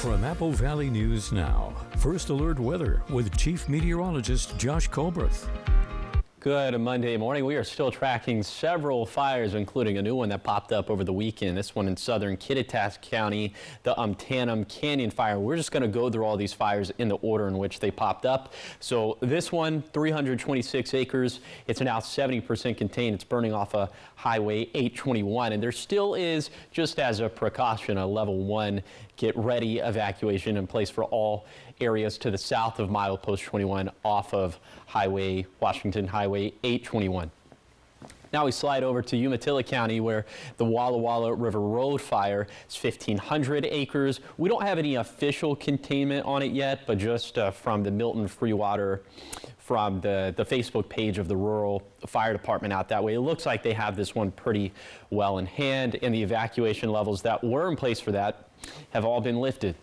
From Apple Valley News Now, First Alert Weather with Chief Meteorologist Josh Colberth. Good Monday morning. We are still tracking several fires, including a new one that popped up over the weekend. This one in southern Kittitas County, the Tandem Canyon fire. We're just going to go through all these fires in the order in which they popped up. So this one, 326 acres. It's now 70% contained. It's burning off of Highway 821. And there still is, just as a precaution, a level 1 get ready evacuation in place for all areas to the south of milepost 21 off of Washington Highway 821. Now we slide over to Umatilla County, where the Walla Walla River Road fire is 1,500 acres. We don't have any official containment on it yet, but just from the Milton Free Water, from the Facebook page of the rural fire department out that way, it looks like they have this one pretty well in hand, and the evacuation levels that were in place for that have all been lifted.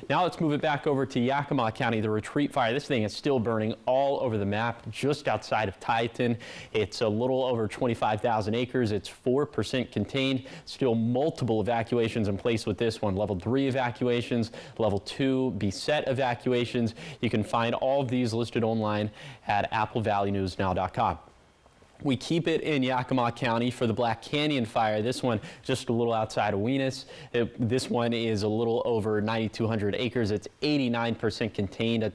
Now let's move it back over to Yakima County, the Retreat fire. This thing is still burning all over the map just outside of Tieton. It's a little over 25,000 acres. It's 4% contained. Still multiple evacuations in place with this one. Level 3 evacuations, level 2 beset evacuations. You can find all of these listed online at applevalleyNewsNow.com. We keep it in Yakima County for the Black Canyon fire. This one just a little outside of Wenis. This one is a little over 9,200 acres. It's 89% contained at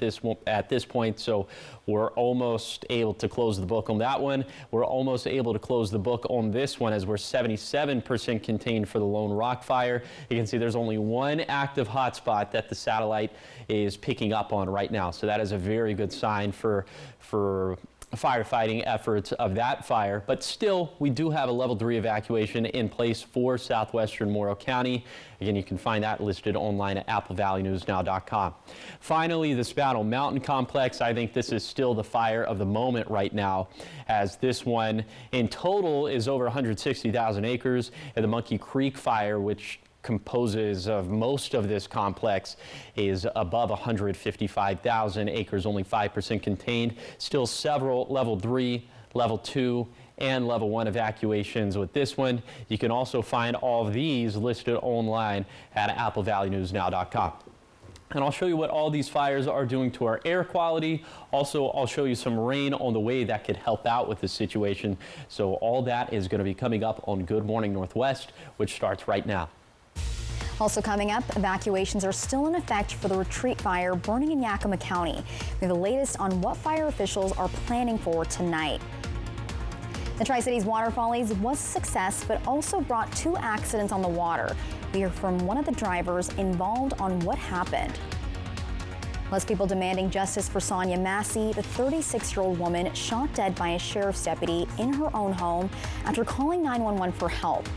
this point, so we're almost able to close the book on that one. We're almost able to close the book on this one, as we're 77% contained for the Lone Rock fire. You can see there's only one active hotspot that the satellite is picking up on right now, so that is a very good sign for firefighting efforts of that fire. But still, we do have a level 3 evacuation in place for southwestern Morrow County. Again, you can find that listed online at applevalleyNewsNow.com. Finally, the Spangle Mountain Complex. I think this is still the fire of the moment right now, as this one in total is over 160,000 acres. And the Monkey Creek fire, which composes of most of this complex, is above 155,000 acres, only 5% contained. Still several level 3, level 2, and level 1 evacuations with this one. You can also find all of these listed online at applevalleyNewsNow.com. And I'll show you what all these fires are doing to our air quality. Also, I'll show you some rain on the way that could help out with this situation. So all that is going to be coming up on Good Morning Northwest, which starts right now. Also coming up, evacuations are still in effect for the Retreat fire burning in Yakima County. We have the latest on what fire officials are planning for tonight. The Tri-Cities Water Follies was a success, but also brought 2 accidents on the water. We hear from one of the drivers involved on what happened. Plus, people demanding justice for Sonia Massey, the 36-year-old woman shot dead by a sheriff's deputy in her own home after calling 911 for help.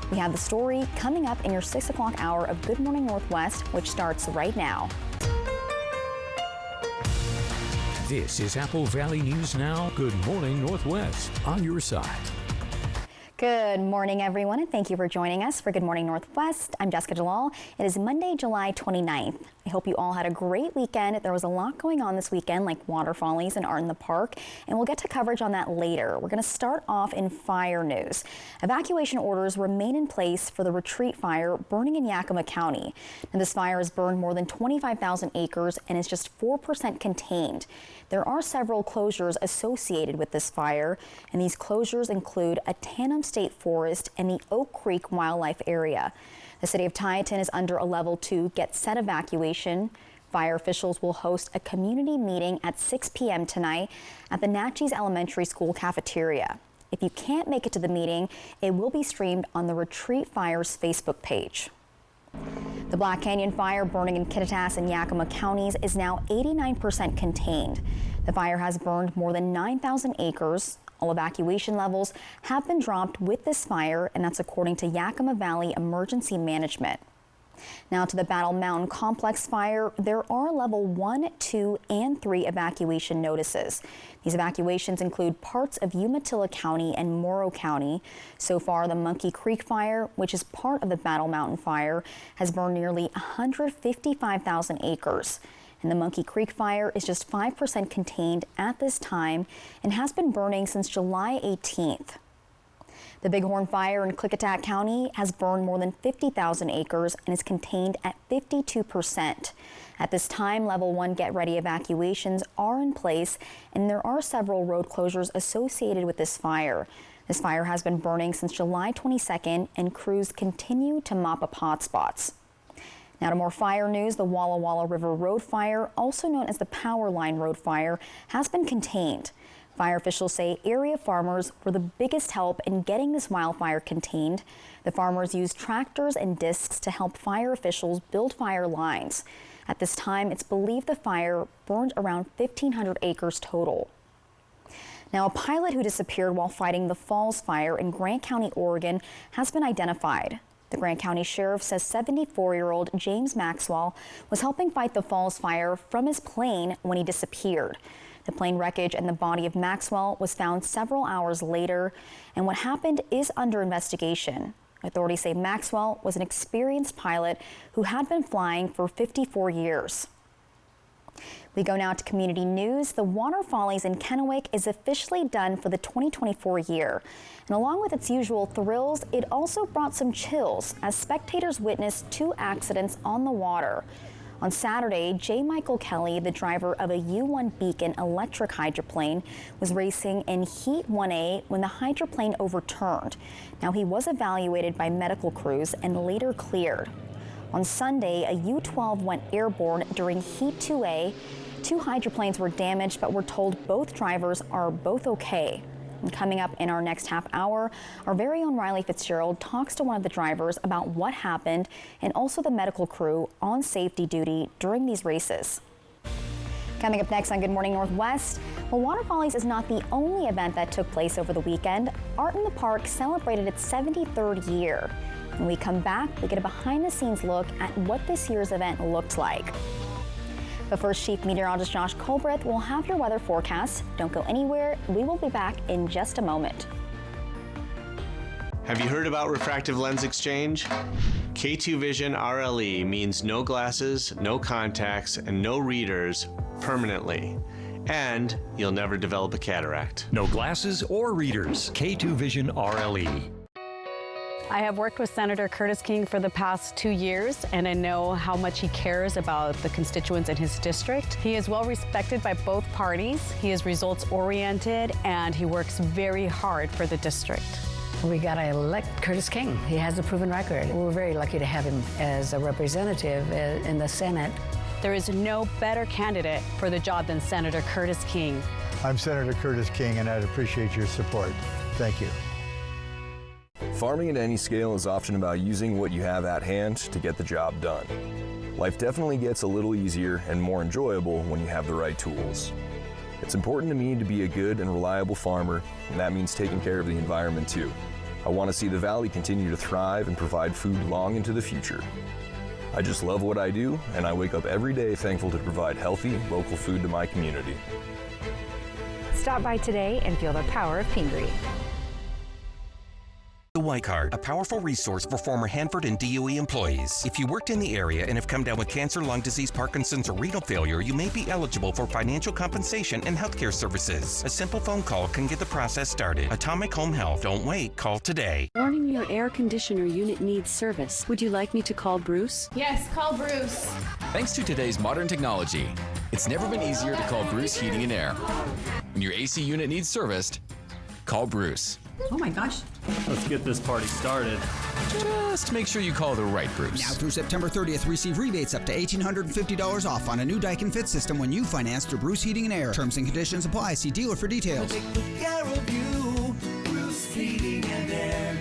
We have the story coming up in your 6 o'clock hour of Good Morning Northwest, which starts right now. This is Apple Valley News Now. Good Morning Northwest, on your side. Good morning, everyone, and thank you for joining us for Good Morning Northwest. I'm Jessica Jalal. It is Monday, July 29th. I hope you all had a great weekend. There was a lot going on this weekend, like water follies and art in the park, and we'll get to coverage on that later. We're going to start off in fire news. Evacuation orders remain in place for the Retreat fire burning in Yakima County. Now, this fire has burned more than 25,000 acres and is just 4% contained. There are several closures associated with this fire, and these closures include a Tandem State Forest and the Oak Creek Wildlife Area. The city of Tieton is under a level 2 get set evacuation. Fire officials will host a community meeting at 6 p.m. tonight at the Natchez Elementary School cafeteria. If you can't make it to the meeting, it will be streamed on the Retreat Fire's Facebook page. The Black Canyon fire burning in Kittitas and Yakima counties is now 89% contained. The fire has burned more than 9,000 acres. All evacuation levels have been dropped with this fire, and that's according to Yakima Valley Emergency Management. Now to the Battle Mountain Complex fire, there are level 1, 2, and 3 evacuation notices. These evacuations include parts of Umatilla County and Morrow County. So far, the Monkey Creek fire, which is part of the Battle Mountain fire, has burned nearly 155,000 acres. And the Monkey Creek fire is just 5% contained at this time and has been burning since July 18th. The Bighorn Fire in Klickitat County has burned more than 50,000 acres and is contained at 52%. At this time, level 1 get-ready evacuations are in place, and there are several road closures associated with this fire. This fire has been burning since July 22nd, and crews continue to mop up hotspots. Now to more fire news. The Walla Walla River Road Fire, also known as the Power Line Road Fire, has been contained. Fire officials say area farmers were the biggest help in getting this wildfire contained. The farmers used tractors and discs to help fire officials build fire lines. At this time, it's believed the fire burned around 1,500 acres total. Now, a pilot who disappeared while fighting the Falls Fire in Grant County, Oregon, has been identified. The Grant County Sheriff says 74-year-old James Maxwell was helping fight the Falls Fire from his plane when he disappeared. The plane wreckage and the body of Maxwell was found several hours later, and what happened is under investigation. Authorities say Maxwell was an experienced pilot who had been flying for 54 years. We go now to community news. The Water Follies in Kennewick is officially done for the 2024 year. And along with its usual thrills, it also brought some chills as spectators witnessed 2 accidents on the water. On Saturday, J. Michael Kelly, the driver of a U-1 Beacon electric hydroplane, was racing in Heat 1A when the hydroplane overturned. Now, he was evaluated by medical crews and later cleared. On Sunday, a U-12 went airborne during Heat 2A. 2 hydroplanes were damaged, but we're told both drivers are both okay. And coming up in our next half hour, our very own Riley Fitzgerald talks to one of the drivers about what happened and also the medical crew on safety duty during these races. Coming up next on Good Morning Northwest, well, Water Follies is not the only event that took place over the weekend. Art in the Park celebrated its 73rd year. When we come back, we get a behind-the-scenes look at what this year's event looked like. But first, Chief Meteorologist Josh Colbreth will have your weather forecast. Don't go anywhere. We will be back in just a moment. Have you heard about refractive lens exchange? K2 Vision RLE means no glasses, no contacts, and no readers permanently. And you'll never develop a cataract. No glasses or readers. K2 Vision RLE. I have worked with Senator Curtis King for the past 2 years, and I know how much he cares about the constituents in his district. He is well respected by both parties. He is results-oriented, and he works very hard for the district. We got to elect Curtis King. He has a proven record. We're very lucky to have him as a representative in the Senate. There is no better candidate for the job than Senator Curtis King. I'm Senator Curtis King, and I'd appreciate your support. Thank you. Farming at any scale is often about using what you have at hand to get the job done. Life definitely gets a little easier and more enjoyable when you have the right tools. It's important to me to be a good and reliable farmer, and that means taking care of the environment too. I want to see the valley continue to thrive and provide food long into the future. I just love what I do, and I wake up every day thankful to provide healthy, local food to my community. Stop by today and feel the power of Pingree. The Y Card, a powerful resource for former Hanford and DOE employees. If you worked in the area and have come down with cancer, lung disease, Parkinson's, or renal failure, you may be eligible for financial compensation and healthcare services. A simple phone call can get the process started. Atomic Home Health. Don't wait. Call today. Warning, your air conditioner unit needs service. Would you like me to call Bruce? Yes, call Bruce. Thanks to today's modern technology, it's never been easier to call Bruce Heating and Air. When your AC unit needs serviced, call Bruce. Oh my gosh. Let's get this party started. Just make sure you call the right Bruce. Now through September 30th, receive rebates up to $1,850 off on a new Daikin Fit system when you finance through Bruce Heating and Air. Terms and conditions apply. See dealer for details. Take good care of you, Bruce Heating and Air.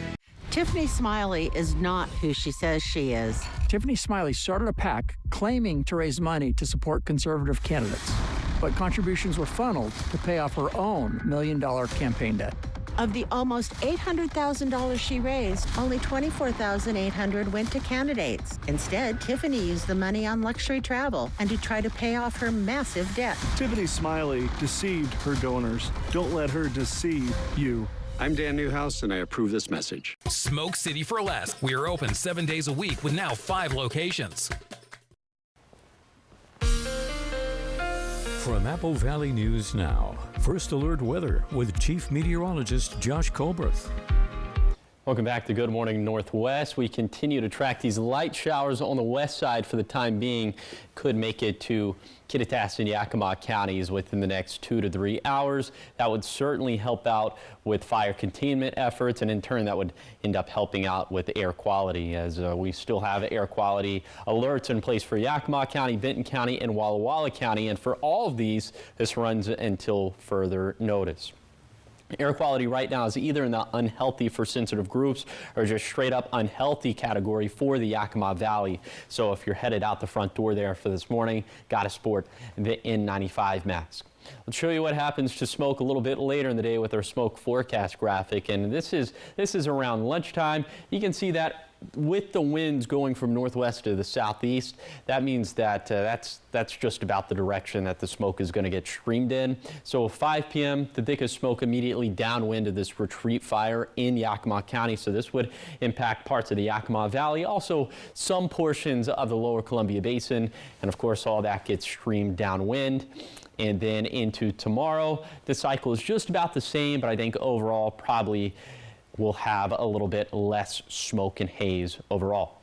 Tiffany Smiley is not who she says she is. Tiffany Smiley started a PAC claiming to raise money to support conservative candidates, but contributions were funneled to pay off her own $1 million campaign debt. Of the almost $800,000 she raised, only $24,800 went to candidates. Instead, Tiffany used the money on luxury travel and to try to pay off her massive debt. Tiffany Smiley deceived her donors. Don't let her deceive you. I'm Dan Newhouse, and I approve this message. Smoke City for Less. We are open 7 days a week with now 5 locations. From Apple Valley News Now, First Alert Weather with Chief Meteorologist Josh Colbreth. Welcome back to Good Morning Northwest. We continue to track these light showers on the west side for the time being. Could make it to Kittitas and Yakima counties within the next 2 to 3 hours. That would certainly help out with fire containment efforts, and in turn that would end up helping out with air quality, as we still have air quality alerts in place for Yakima County, Benton County, and Walla Walla County. And for all of these, this runs until further notice. Air quality right now is either in the unhealthy for sensitive groups or just straight up unhealthy category for the Yakima Valley. So if you're headed out the front door there for this morning, got to sport the N95 mask. Let's show you what happens to smoke a little bit later in the day with our smoke forecast graphic. And this is around lunchtime. You can see that with the winds going from northwest to the southeast, that means that that's just about the direction that the smoke is going to get streamed in. So 5 p.m., the thickest smoke immediately downwind of this retreat fire in Yakima County. So this would impact parts of the Yakima Valley, also some portions of the lower Columbia Basin. And of course, all that gets streamed downwind. And then into tomorrow, the cycle is just about the same, but I think overall probably we'll have a little bit less smoke and haze overall.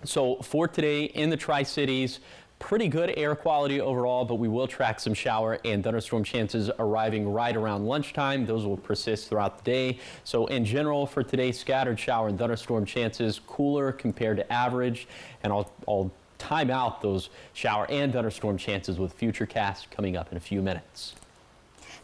So for today in the Tri-Cities, pretty good air quality overall, but we will track some shower and thunderstorm chances arriving right around lunchtime. Those will persist throughout the day. So in general for today, scattered shower and thunderstorm chances, cooler compared to average. And I'll time out those shower and thunderstorm chances with Futurecast coming up in a few minutes.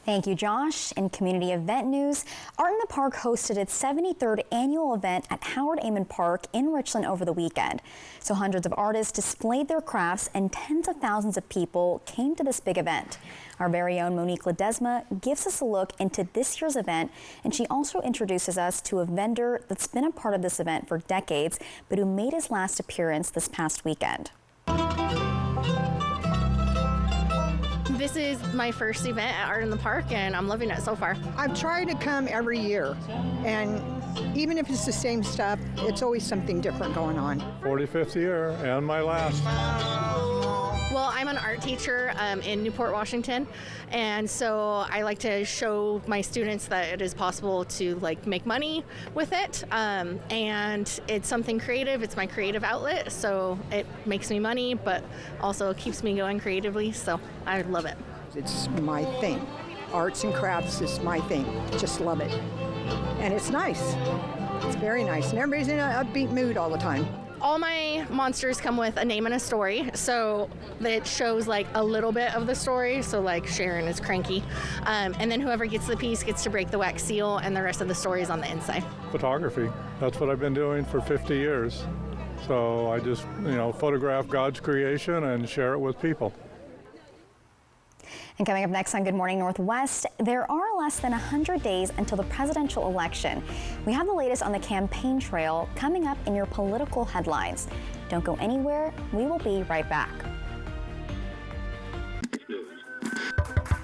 Thank you, Josh. In community event news, Art in the Park hosted its 73rd annual event at Howard Amon Park in Richland over the weekend. So hundreds of artists displayed their crafts and tens of thousands of people came to this big event. Our very own Monique Ledesma gives us a look into this year's event, and she also introduces us to a vendor that's been a part of this event for decades, but who made his last appearance this past weekend. This is my first event at Art in the Park, and I'm loving it so far. I've tried to come every year, and even if it's the same stuff, it's always something different going on. 45th year, and my last. Well, I'm an art teacher in Newport, Washington, and so I like to show my students that it is possible to make money with it, and it's something creative. It's my creative outlet, so it makes me money, but also keeps me going creatively, so I love it. It's my thing. Arts and crafts is my thing. Just love it. And it's nice. It's very nice, and everybody's in an upbeat mood all the time. All my monsters come with a name and a story, so it shows a little bit of the story. So Sharon is cranky, and then whoever gets the piece gets to break the wax seal, and the rest of the story is on the inside. Photography. That's what I've been doing for 50 years. So I just, photograph God's creation and share it with people. And coming up next on Good Morning Northwest, there are less than 100 days until the presidential election. We have the latest on the campaign trail coming up in your political headlines. Don't go anywhere. We will be right back.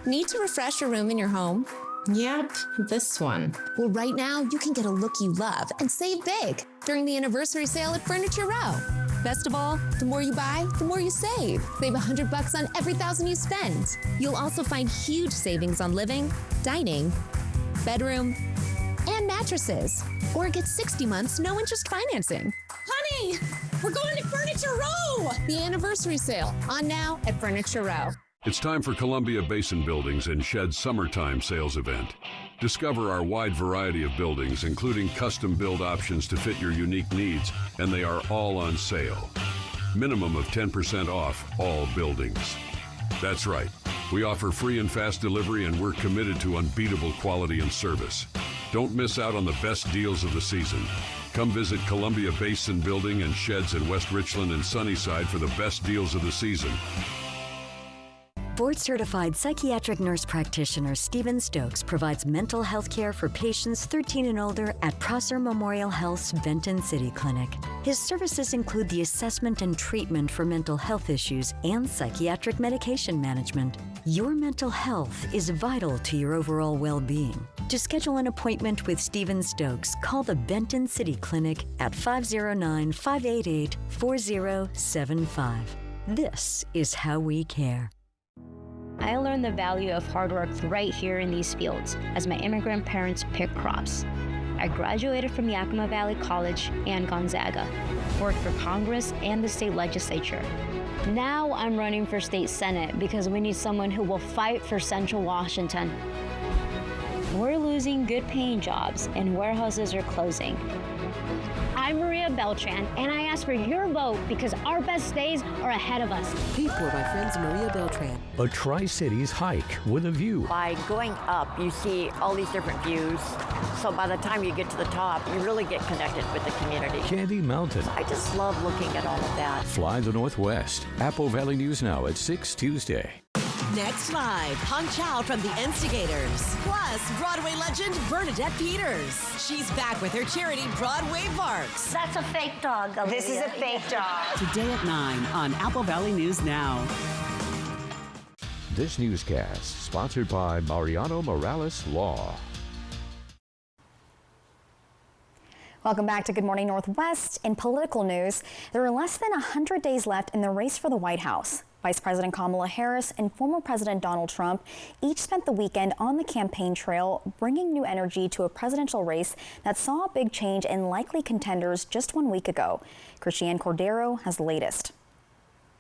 Need to refresh your room in your home? Yep, this one. Well, right now, you can get a look you love and save big during the anniversary sale at Furniture Row. Best of all, the more you buy, the more you save. Save $100 on every $1,000 you spend. You'll also find huge savings on living, dining, bedroom, and mattresses. Or get 60 months no interest financing. Honey, we're going to Furniture Row! The anniversary sale, on now at Furniture Row. It's time for Columbia Basin Buildings and Shed's Summertime Sales Event. Discover our wide variety of buildings, including custom build options to fit your unique needs, and they are all on sale. Minimum of 10% off all buildings. That's right. We offer free and fast delivery, and we're committed to unbeatable quality and service. Don't miss out on the best deals of the season. Come visit Columbia Basin Building and Sheds in West Richland and Sunnyside for the best deals of the season. Board-certified psychiatric nurse practitioner Stephen Stokes provides mental health care for patients 13 and older at Prosser Memorial Health's Benton City Clinic. His services include the assessment and treatment for mental health issues and psychiatric medication management. Your mental health is vital to your overall well-being. To schedule an appointment with Stephen Stokes, call the Benton City Clinic at 509-588-4075. This is how we care. I learned the value of hard work right here in these fields as my immigrant parents pick crops. I graduated from Yakima Valley College and Gonzaga, worked for Congress and the state legislature. Now I'm running for state senate because we need someone who will fight for Central Washington. We're losing good paying jobs and warehouses are closing. I'm Maria Beltran, and I ask for your vote because our best days are ahead of us. Paid for by friends Maria Beltran. A Tri-Cities hike with a view. By going up, you see all these different views. So by the time you get to the top, you really get connected with the community. Candy Mountain. I just love looking at all of that. Fly the Northwest. Apple Valley News Now at 6 Tuesday. Next live, Punch Out from the Instigators. Plus, Broadway legend Bernadette Peters. She's back with her charity Broadway Barks. That's a fake dog, Olivia. This is a fake dog. Today at 9 on Apple Valley News Now. This newscast sponsored by Mariano Morales Law. Welcome back to Good Morning Northwest. In political news, there are less than 100 days left in the race for the White House. Vice President Kamala Harris and former President Donald Trump each spent the weekend on the campaign trail, bringing new energy to a presidential race that saw a big change in likely contenders just 1 week ago. Christiane Cordero has the latest.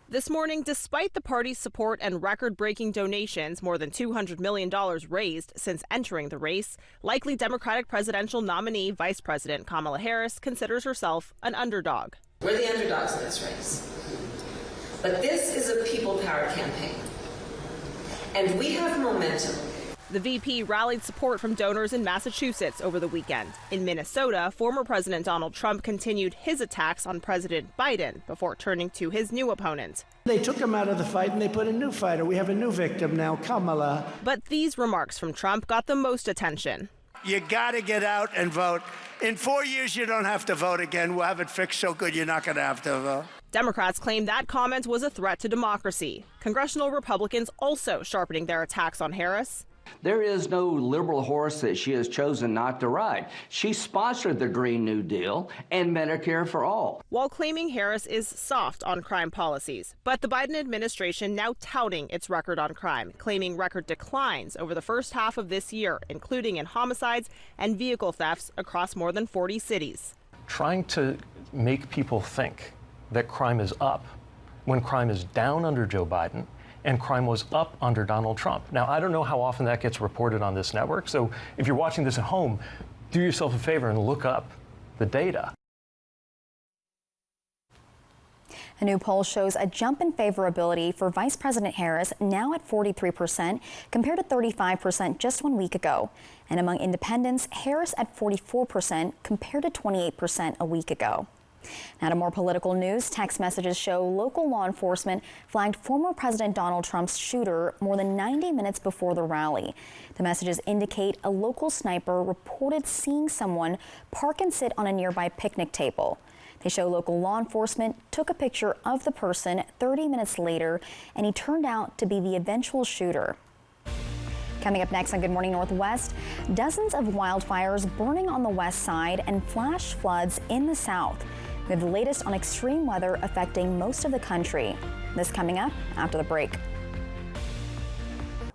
This morning, despite the party's support and record-breaking donations, more than $200 million raised since entering the race, likely Democratic presidential nominee Vice President Kamala Harris considers herself an underdog. We're the underdogs in this race. But this is a people power campaign. And we have momentum. The VP rallied support from donors in Massachusetts over the weekend. In Minnesota, former President Donald Trump continued his attacks on President Biden before turning to his new opponent. They took him out of the fight and they put a new fighter. We have a new victim now, Kamala. But these remarks from Trump got the most attention. You got to get out and vote. In 4 years, you don't have to vote again. We'll have it fixed so good you're not going to have to vote. Democrats claim that comment was a threat to democracy. Congressional Republicans also sharpening their attacks on Harris. There is no liberal horse that she has chosen not to ride. She sponsored the Green New Deal and Medicare for all. While claiming Harris is soft on crime policies, but the Biden administration now touting its record on crime, claiming record declines over the first half of this year, including in homicides and vehicle thefts across more than 40 cities. Trying to make people think that crime is up when crime is down under Joe Biden and crime was up under Donald Trump. Now, I don't know how often that gets reported on this network, so if you're watching this at home, do yourself a favor and look up the data. A new poll shows a jump in favorability for Vice President Harris, now at 43% compared to 35% just 1 week ago. And among independents, Harris at 44% compared to 28% a week ago. Now to more political news, text messages show local law enforcement flagged former President Donald Trump's shooter more than 90 minutes before the rally. The messages indicate a local sniper reported seeing someone park and sit on a nearby picnic table. They show local law enforcement took a picture of the person 30 minutes later, and he turned out to be the eventual shooter. Coming up next on Good Morning Northwest, dozens of wildfires burning on the west side and flash floods in the south. We have the latest on extreme weather affecting most of the country. This coming up after the break.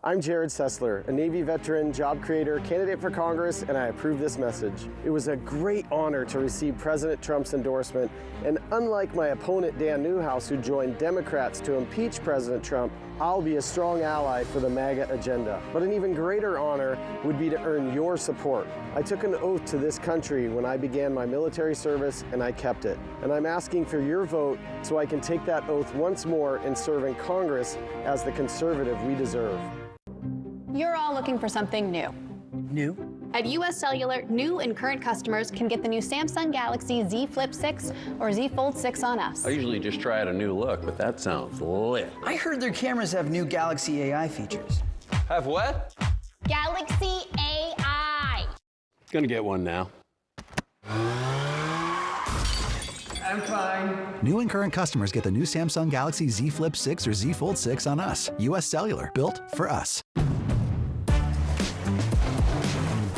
I'm Jared Sessler, a Navy veteran, job creator, candidate for Congress, and I approve this message. It was a great honor to receive President Trump's endorsement, and unlike my opponent Dan Newhouse, who joined Democrats to impeach President Trump, I'll be a strong ally for the MAGA agenda. But an even greater honor would be to earn your support. I took an oath to this country when I began my military service, and I kept it. And I'm asking for your vote so I can take that oath once more and serve in Congress as the conservative we deserve. You're all looking for something new. New? At US Cellular, new and current customers can get the new Samsung Galaxy Z Flip 6 or Z Fold 6 on us. I usually just try out a new look, but that sounds lit. I heard their cameras have new Galaxy AI features. Have what? Galaxy AI. Gonna get one now. I'm fine. New and current customers get the new Samsung Galaxy Z Flip 6 or Z Fold 6 on us. US Cellular, built for us.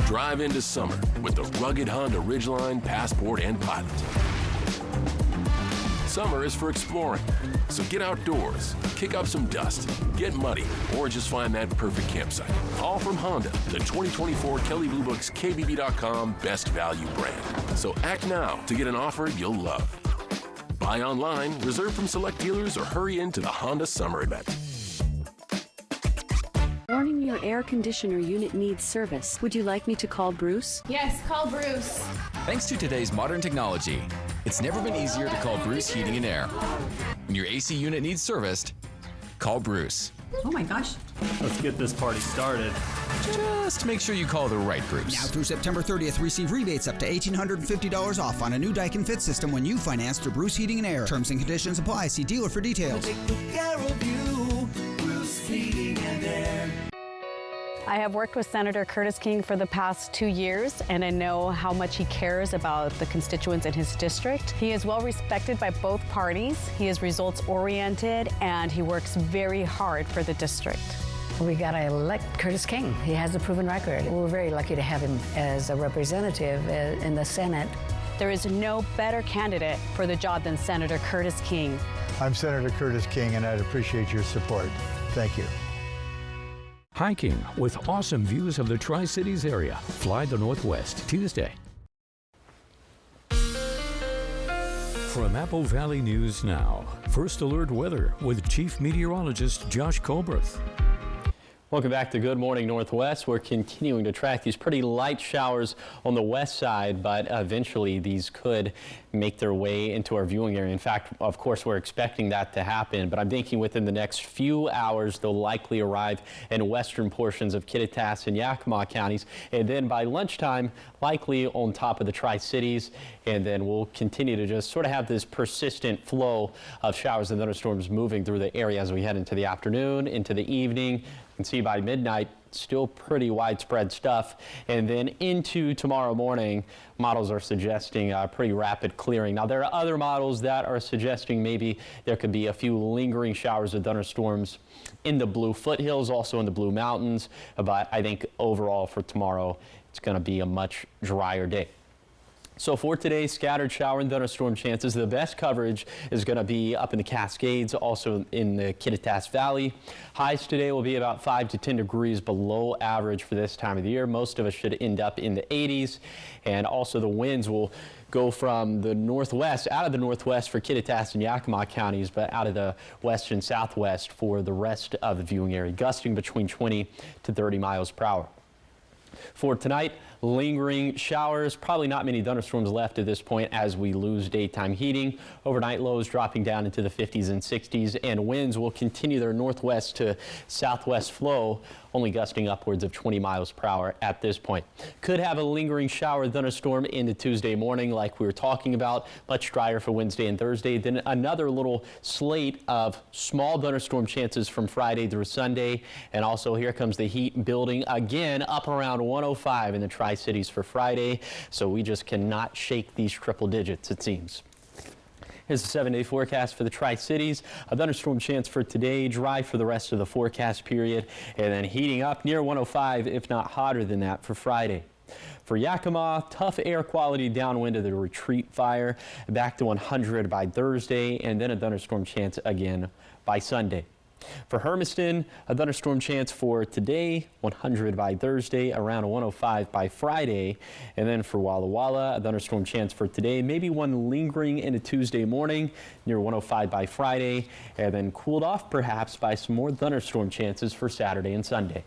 Drive into summer with the rugged Honda Ridgeline, Passport, and Pilot. Summer is for exploring. So get outdoors, kick up some dust, get muddy, or just find that perfect campsite. All from Honda, the 2024 Kelley Blue Book's KBB.com Best Value brand. So act now to get an offer you'll love. Buy online, reserve from select dealers, or hurry into the Honda Summer event. Warning, your air conditioner unit needs service. Would you like me to call Bruce? Yes, call Bruce. Thanks to today's modern technology, it's never been easier to call Bruce Heating and Air. When your AC unit needs serviced, call Bruce. Oh my gosh. Let's get this party started. Just make sure you call the right Bruce. Now through September 30th, receive rebates up to $1,850 off on a new Daikin Fit system when you finance through Bruce Heating and Air. Terms and conditions apply. See dealer for details. Take good care of you, Bruce Heating and Air. I have worked with Senator Curtis King for the past 2 years, and I know how much he cares about the constituents in his district. He is well respected by both parties. He is results-oriented, and he works very hard for the district. We got to elect Curtis King. He has a proven record. We're very lucky to have him as a representative in the Senate. There is no better candidate for the job than Senator Curtis King. I'm Senator Curtis King, and I'd appreciate your support. Thank you. Hiking with awesome views of the Tri-Cities area. Fly the Northwest, Tuesday. From Apple Valley News Now, First Alert Weather with Chief Meteorologist Josh Colbreth. Welcome back to Good Morning Northwest. We're continuing to track these pretty light showers on the west side, but eventually these could make their way into our viewing area. In fact, of course, we're expecting that to happen, but I'm thinking within the next few hours, they'll likely arrive in western portions of Kittitas and Yakima counties. And then by lunchtime, likely on top of the Tri-Cities. And then we'll continue to just sort of have this persistent flow of showers and thunderstorms moving through the area as we head into the afternoon, into the evening. You can see by midnight, still pretty widespread stuff. And then into tomorrow morning, models are suggesting pretty rapid clearing. Now, there are other models that are suggesting maybe there could be a few lingering showers of thunderstorms in the Blue Foothills, also in the Blue Mountains. But I think overall for tomorrow, it's going to be a much drier day. So for today, scattered shower and thunderstorm chances. The best coverage is going to be up in the Cascades, also in the Kittitas Valley. Highs today will be about 5 to 10 degrees below average for this time of the year. Most of us should end up in the 80s. And also the winds will go from the northwest, out of the northwest for Kittitas and Yakima counties, but out of the west and southwest for the rest of the viewing area, gusting between 20 to 30 miles per hour. For tonight, lingering showers, probably not many thunderstorms left at this point as we lose daytime heating. Overnight lows dropping down into the 50s and 60s, and winds will continue their northwest to southwest flow, only gusting upwards of 20 miles per hour at this point. Could have a lingering shower thunderstorm into Tuesday morning like we were talking about, much drier for Wednesday and Thursday. Then another little slate of small thunderstorm chances from Friday through Sunday. And also here comes the heat building again up around 105 in the Tri-Cities for Friday. So we just cannot shake these triple digits, it seems. Here's the 7-day forecast for the Tri-Cities. A thunderstorm chance for today, dry for the rest of the forecast period, and then heating up near 105, if not hotter than that, for Friday. For Yakima, tough air quality downwind of the retreat fire, back to 100 by Thursday, and then a thunderstorm chance again by Sunday. For Hermiston, a thunderstorm chance for today, 100 by Thursday, around 105 by Friday. And then for Walla Walla, a thunderstorm chance for today, maybe one lingering into Tuesday morning, near 105 by Friday, and then cooled off perhaps by some more thunderstorm chances for Saturday and Sunday.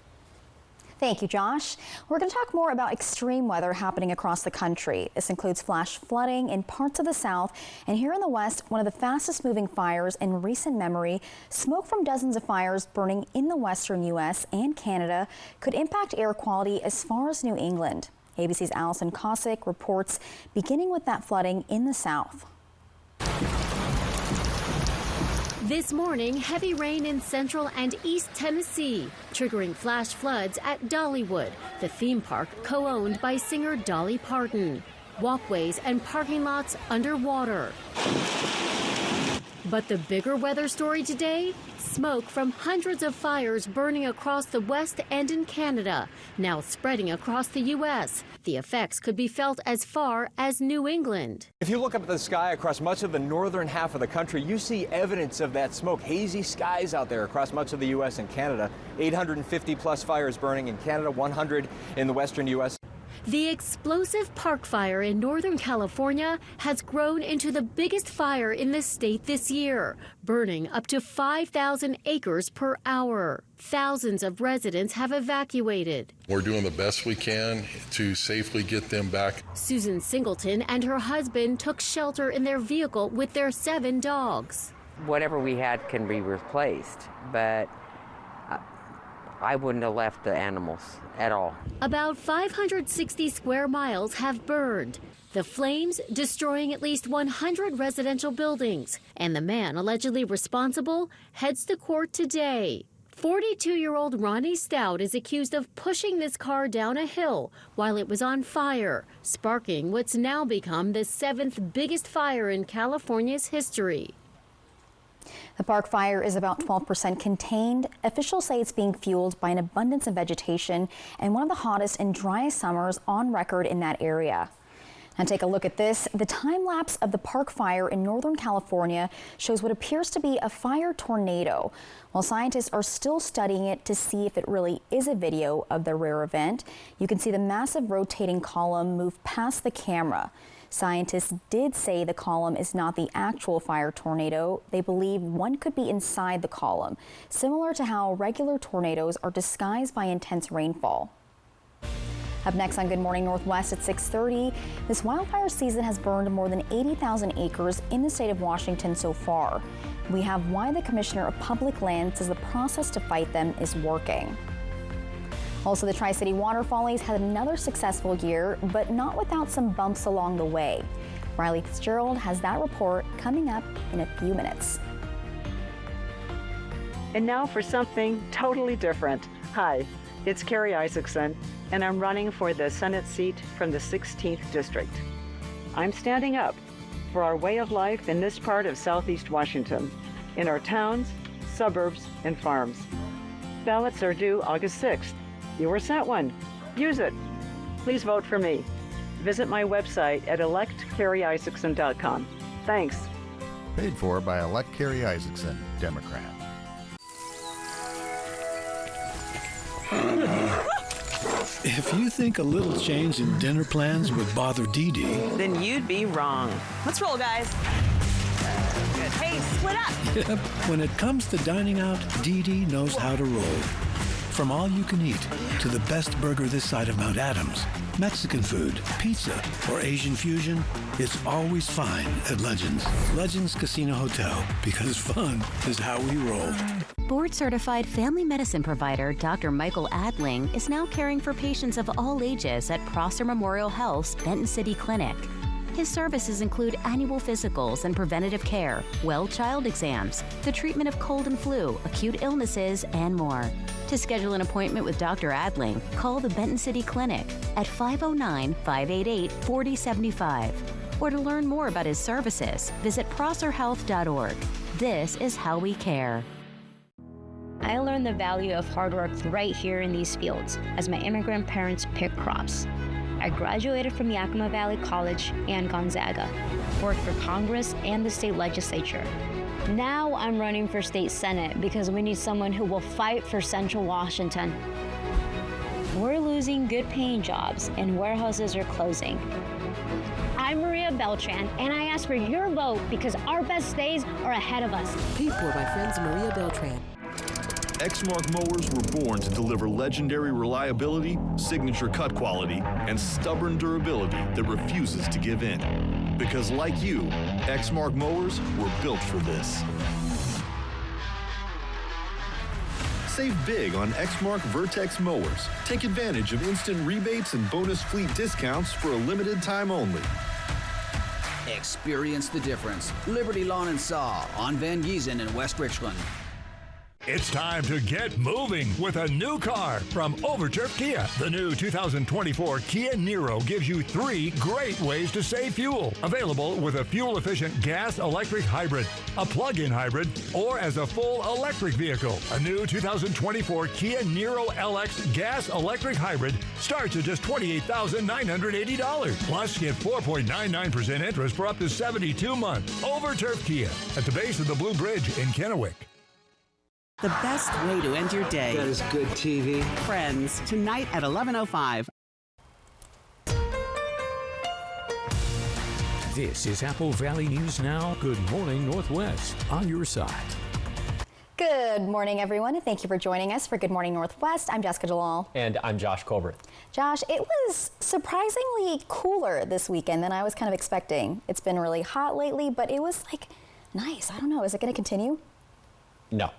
Thank you, Josh. We're going to talk more about extreme weather happening across the country. This includes flash flooding in parts of the south, and here in the west, one of the fastest moving fires in recent memory. Smoke from dozens of fires burning in the western U.S. and Canada could impact air quality as far as New England. ABC's Allison Cossack reports, beginning with that flooding in the south. This morning, heavy rain in central and east Tennessee, triggering flash floods at Dollywood, the theme park co-owned by singer Dolly Parton. Walkways and parking lots underwater. But the bigger weather story today? Smoke from hundreds of fires burning across the West and in Canada, now spreading across the U.S. The effects could be felt as far as New England. If you look up at the sky across much of the northern half of the country, you see evidence of that smoke. Hazy skies out there across much of the U.S. and Canada. 850 plus fires burning in Canada, 100 in the western U.S. The explosive park fire in Northern California has grown into the biggest fire in the state this year, burning up to 5,000 acres per hour. Thousands of residents have evacuated. We're doing the best we can to safely get them back. Susan Singleton and her husband took shelter in their vehicle with their 7 dogs. Whatever we had can be replaced, but I wouldn't have left the animals at all. About 560 square miles have burned. The flames destroying at least 100 residential buildings. And the man allegedly responsible heads to court today. 42-year-old Ronnie Stout is accused of pushing this car down a hill while it was on fire, sparking what's now become the 7th biggest fire in California's history. The park fire is about 12% contained. Officials say it's being fueled by an abundance of vegetation and one of the hottest and driest summers on record in that area. Now take a look at this. The time lapse of the park fire in Northern California shows what appears to be a fire tornado. While scientists are still studying it to see if it really is a video of the rare event, you can see the massive rotating column move past the camera. Scientists did say the column is not the actual fire tornado. They believe one could be inside the column, similar to how regular tornadoes are disguised by intense rainfall. Up next on Good Morning Northwest at 6:30, this wildfire season has burned more than 80,000 acres in the state of Washington so far. We have why the Commissioner of Public Lands says the process to fight them is working. Also, the Tri-City Water Follies had another successful year, but not without some bumps along the way. Riley Fitzgerald has that report coming up in a few minutes. And now for something totally different. Hi, it's Carrie Isaacson, and I'm running for the Senate seat from the 16th District. I'm standing up for our way of life in this part of Southeast Washington, in our towns, suburbs, and farms. Ballots are due August 6th. You were sent one. Use it. Please vote for me. Visit my website at electcarrieIsaacson.com. Thanks. Paid for by Elect Carrie Isaacson, Democrat. If you think a little change in dinner plans would bother Dee Dee, then you'd be wrong. Let's roll, guys. Good. Hey, split up. yep, when it comes to dining out, Dee Dee knows how to roll. From all you can eat to the best burger this side of Mount Adams, Mexican food, pizza, or Asian fusion, it's always fine at Legends. Legends Casino Hotel, because fun is how we roll. Board-certified family medicine provider Dr. Michael Adling is now caring for patients of all ages at Prosser Memorial Health's Benton City Clinic. His services include annual physicals and preventative care, well child exams, the treatment of cold and flu, acute illnesses, and more. To schedule an appointment with Dr. Adling, call the Benton City Clinic at 509-588-4075. Or to learn more about his services, visit prosserhealth.org. This is how we care. I learned the value of hard work right here in these fields as my immigrant parents pick crops. I graduated from Yakima Valley College and Gonzaga, worked for Congress and the state legislature. Now I'm running for state senate because we need someone who will fight for Central Washington. We're losing good paying jobs and warehouses are closing. I'm Maria Beltran, and I ask for your vote because our best days are ahead of us. Paid for by friends Maria Beltran. Exmark mowers were born to deliver legendary reliability, signature cut quality, and stubborn durability that refuses to give in. Because like you, Exmark mowers were built for this. Save big on Exmark Vertex mowers. Take advantage of instant rebates and bonus fleet discounts for a limited time only. Experience the difference. Liberty Lawn and Saw on Van Giesen in West Richland. It's time to get moving with a new car from Overturf Kia. The new 2024 Kia Niro gives you 3 great ways to save fuel. Available with a fuel-efficient gas-electric hybrid, a plug-in hybrid, or as a full electric vehicle. A new 2024 Kia Niro LX gas-electric hybrid starts at just $28,980. Plus, get 4.99% interest for up to 72 months. Overturf Kia at the base of the Blue Bridge in Kennewick. The best way to end your day. That is good TV. Friends, tonight at 11:05. This is Apple Valley News Now. Good morning, Northwest. On your side. Good morning, everyone, and thank you for joining us for Good Morning Northwest. I'm Jessica Jalal. And I'm Josh Colbert. Josh, it was surprisingly cooler this weekend than I was kind of expecting. It's been really hot lately, but it was like nice. I don't know. Is it going to continue? No.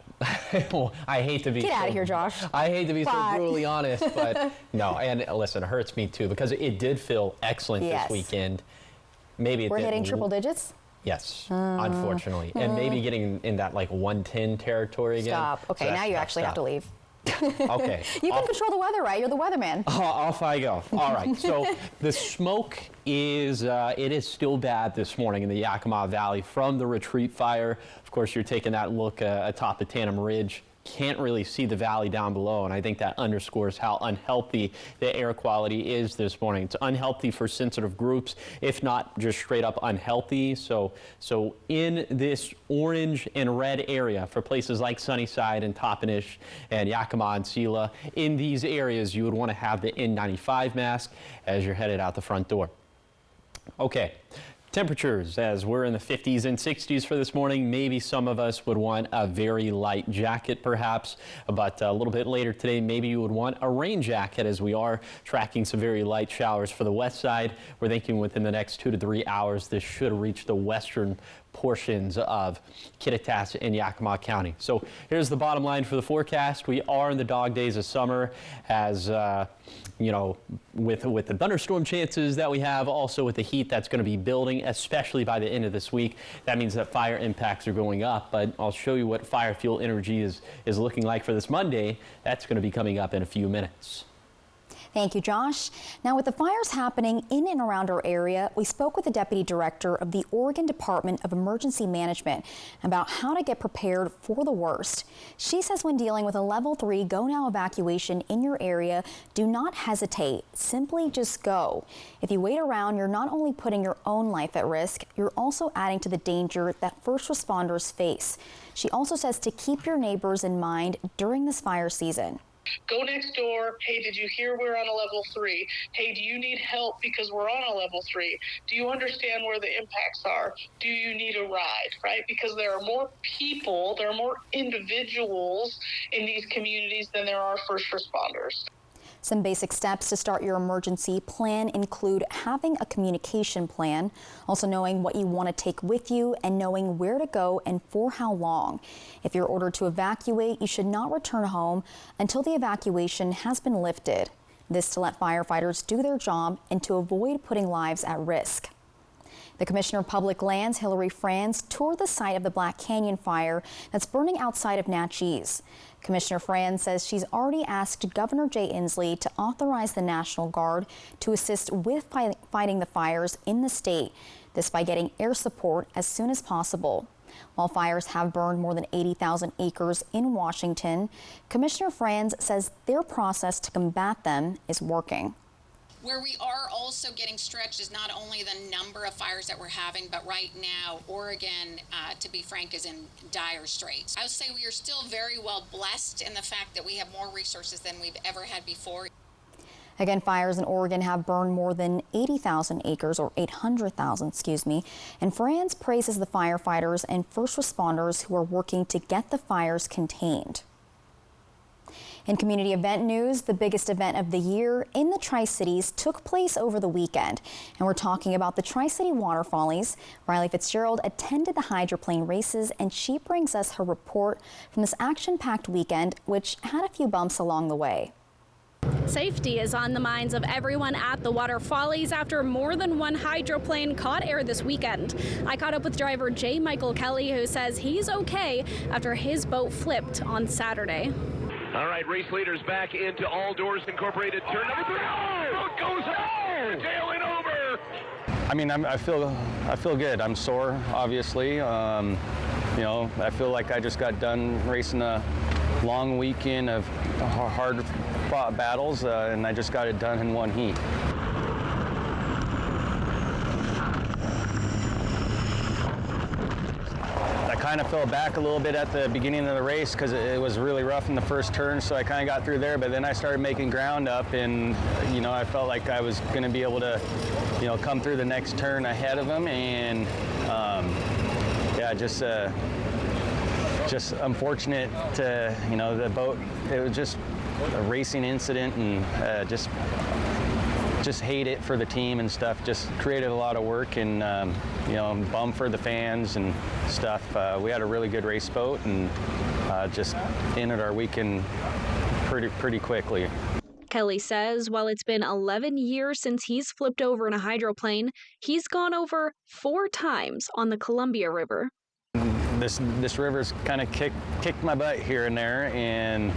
I hate to be Get out of here, Josh. I hate to be so brutally honest, but no. And listen, it hurts me too because it did feel excellent this weekend. Maybe we're hitting triple digits. Yes, unfortunately, and maybe getting in that like 110 territory again. Stop. Okay, so now you actually have to leave. Okay. You can control the weather, right? You're the weatherman. Off I go. All right. So the smoke is it is still bad this morning in the Yakima Valley from the Retreat fire. Of course, you're taking that look atop the Tannum Ridge. Can't really see the valley down below, and I think that underscores how unhealthy the air quality is this morning. It's unhealthy for sensitive groups, if not just straight up unhealthy. So in this orange and red area for places like Sunnyside and Toppenish and Yakima and Sela, in these areas you would want to have the N95 mask as you're headed out the front door. Okay. Temperatures, as we're in the 50s and 60s for this morning, maybe some of us would want a very light jacket perhaps, but a little bit later today, maybe you would want a rain jacket as we are tracking some very light showers for the west side. We're thinking within the next 2 to 3 hours, this should reach the western portions of Kittitas and Yakima County. So here's the bottom line for the forecast. We are in the dog days of summer as, you know, with the thunderstorm chances that we have, also with the heat that's going to be building, especially by the end of this week. That means that fire impacts are going up, but I'll show you what fire fuel energy is looking like for this Monday. That's going to be coming up in a few minutes. Thank you, Josh. Now, with the fires happening in and around our area, we spoke with the Deputy Director of the Oregon Department of Emergency Management about how to get prepared for the worst. She says when dealing with a level 3 go now evacuation in your area, do not hesitate. Simply just go. If you wait around, you're not only putting your own life at risk, you're also adding to the danger that first responders face. She also says to keep your neighbors in mind during this fire season. Go next door. Hey, did you hear we're on a level 3? Hey, do you need help because we're on a level 3? Do you understand where the impacts are? Do you need a ride, right? Because there are more people, there are more individuals in these communities than there are first responders. Some basic steps to start your emergency plan include having a communication plan, also knowing what you want to take with you and knowing where to go and for how long. If you're ordered to evacuate, you should not return home until the evacuation has been lifted. This to let firefighters do their job and to avoid putting lives at risk. The Commissioner of Public Lands, Hillary Franz, toured the site of the Black Canyon fire that's burning outside of Natchez. Commissioner Franz says she's already asked Governor Jay Inslee to authorize the National Guard to assist with fighting the fires in the state, this by getting air support as soon as possible. While fires have burned more than 80,000 acres in Washington, Commissioner Franz says their process to combat them is working. Where we are also getting stretched is not only the number of fires that we're having, but right now, Oregon, to be frank, is in dire straits. I would say we are still very well blessed in the fact that we have more resources than we've ever had before. Again, fires in Oregon have burned more than 80,000 acres, or 800,000, excuse me, and Franz praises the firefighters and first responders who are working to get the fires contained. In community event news, the biggest event of the year in the Tri-Cities took place over the weekend. And we're talking about the Tri-City Water Follies. Riley Fitzgerald attended the hydroplane races, and she brings us her report from this action-packed weekend, which had a few bumps along the way. Safety is on the minds of everyone at the water follies after more than one hydroplane caught air this weekend. I caught up with driver J. Michael Kelly, who says he's okay after his boat flipped on Saturday. All right, race leaders back into All Doors Incorporated. Turn number 3. Oh, boat goes out, tailing over. I mean, I feel good. I'm sore, obviously. You know, I feel like I just got done racing a long weekend of hard-fought battles, and I just got it done in one heat. I kind of fell back a little bit at the beginning of the race because it was really rough in the first turn, so I kind of got through there, but then I started making ground up, and, you know, I felt like I was going to be able to, you know, come through the next turn ahead of them, and, yeah, just unfortunate to, you know, the boat, it was just a racing incident, and just hate it for the team and stuff. Just created a lot of work, and you know, I'm bummed for the fans and stuff. We had a really good race boat, and just ended our weekend pretty quickly. Kelly says while it's been 11 years since he's flipped over in a hydroplane, he's gone over 4 times on the Columbia River. This river's kind of kicked my butt here and there, and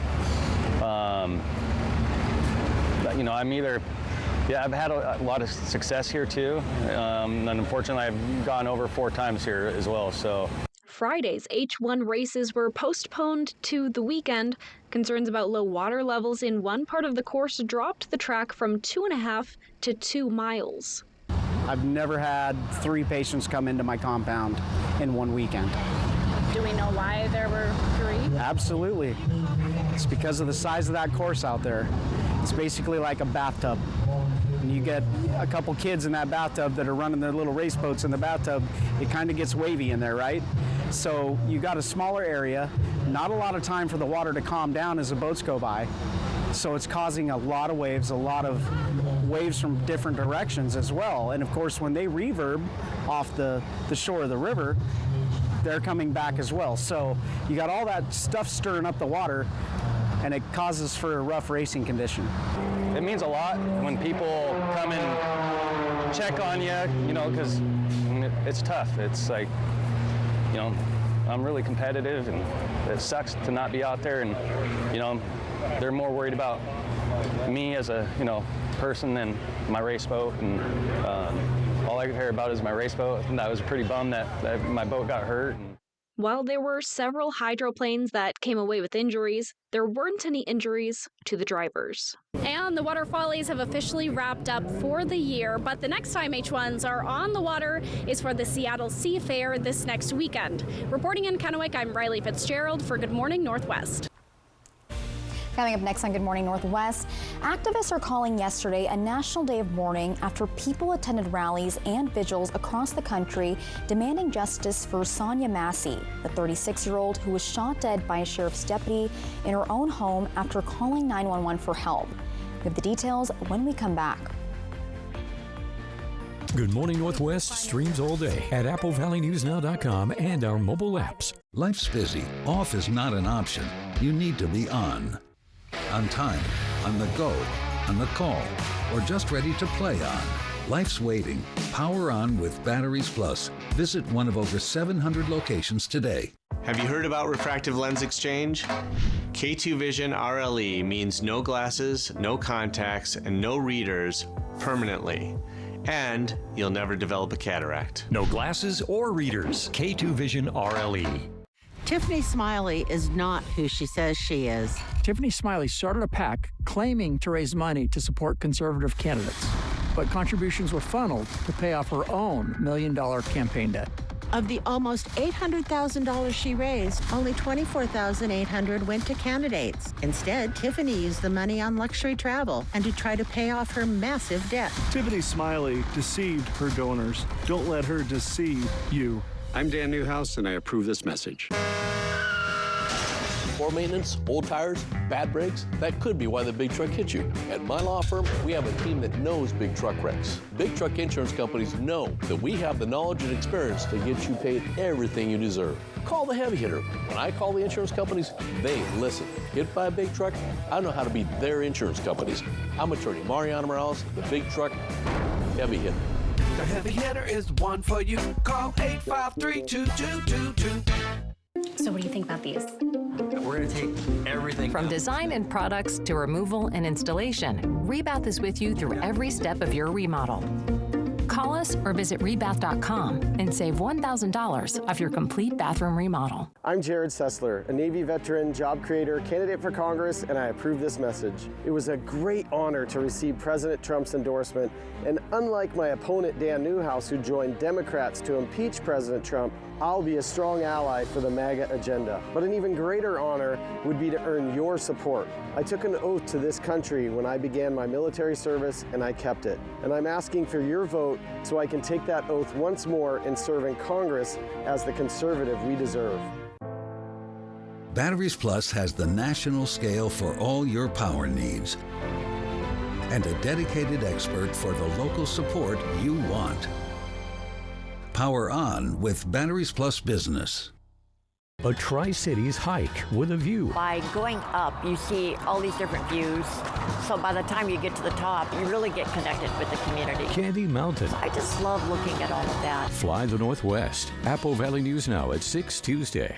you know, I've had a lot of success here too, and unfortunately I've gone over 4 times here as well. So Friday's H1 races were postponed to the weekend. Concerns about low water levels in one part of the course dropped the track from 2.5 to 2 miles. I've never had 3 patients come into my compound in one weekend. Do we know why there were 3? Absolutely. It's because of the size of that course out there. It's basically like a bathtub. And you get a couple kids in that bathtub that are running their little race boats in the bathtub, it kind of gets wavy in there, right? So you got a smaller area, not a lot of time for the water to calm down as the boats go by. So it's causing a lot of waves from different directions as well. And of course, when they reverb off the shore of the river, they're coming back as well. So you got all that stuff stirring up the water, and it causes for a rough racing condition. it means a lot when people come and check on you, you know, because it's tough. It's like, you know, I'm really competitive, and it sucks to not be out there, and, you know, they're more worried about me as a, you know, person than my race boat, and all I could hear about is my race boat, and I was pretty bummed that my boat got hurt. While there were several hydroplanes that came away with injuries, there weren't any injuries to the drivers. And the water follies have officially wrapped up for the year, but the next time H1s are on the water is for the Seattle Sea Fair this next weekend. Reporting in Kennewick, I'm Riley Fitzgerald for Good Morning Northwest. Coming up next on Good Morning Northwest, activists are calling yesterday a national day of mourning after people attended rallies and vigils across the country demanding justice for Sonia Massey, the 36-year-old who was shot dead by a sheriff's deputy in her own home after calling 911 for help. We have the details when we come back. Good Morning Northwest streams all day at AppleValleyNewsNow.com and our mobile apps. Life's busy. Off is not an option. You need to be on time, on the go, on the call, or just ready to play on. Life's waiting. Power on with Batteries Plus. Visit one of over 700 locations today. Have you heard about refractive lens exchange? K2 Vision RLE means no glasses, no contacts, and no readers permanently. And you'll never develop a cataract. No glasses or readers. K2 Vision RLE. Tiffany Smiley is not who she says she is. Tiffany Smiley started a PAC claiming to raise money to support conservative candidates, but contributions were funneled to pay off her own $1 million campaign debt. Of the almost $800,000 she raised, only $24,800 went to candidates. Instead, Tiffany used the money on luxury travel and to try to pay off her massive debt. Tiffany Smiley deceived her donors. Don't let her deceive you. I'm Dan Newhouse, and I approve this message. poor maintenance, old tires, bad brakes, that could be why the big truck hit you. At my law firm, we have a team that knows big truck wrecks. Big truck insurance companies know that we have the knowledge and experience to get you paid everything you deserve. Call the heavy hitter. When I call the insurance companies, they listen. Hit by a big truck, I know how to be their insurance companies. I'm attorney Mariano Morales, the big truck heavy hitter. The heavy hitter is the one for you. Call 853-2222. So what do you think about these? We're going to take everything. From design and products to removal and installation, Rebath is with you through every step of your remodel. Call us or visit rebath.com and save $1,000 off your complete bathroom remodel. I'm Jared Sessler, a Navy veteran, job creator, candidate for Congress, and I approve this message. It was a great honor to receive President Trump's endorsement, and unlike my opponent Dan Newhouse, who joined Democrats to impeach President Trump, I'll be a strong ally for the MAGA agenda. But an even greater honor would be to earn your support. I took an oath to this country when I began my military service, and I kept it. And I'm asking for your vote so I can take that oath once more and serve in Congress as the conservative we deserve. Batteries Plus has the national scale for all your power needs and a dedicated expert for the local support you want. Power on with Batteries Plus Business. A Tri-Cities hike with a view. By going up, you see all these different views. So by the time you get to the top, you really get connected with the community. Candy Mountain. I just love looking at all of that. Fly the Northwest. Apple Valley News Now at 6 Tuesday.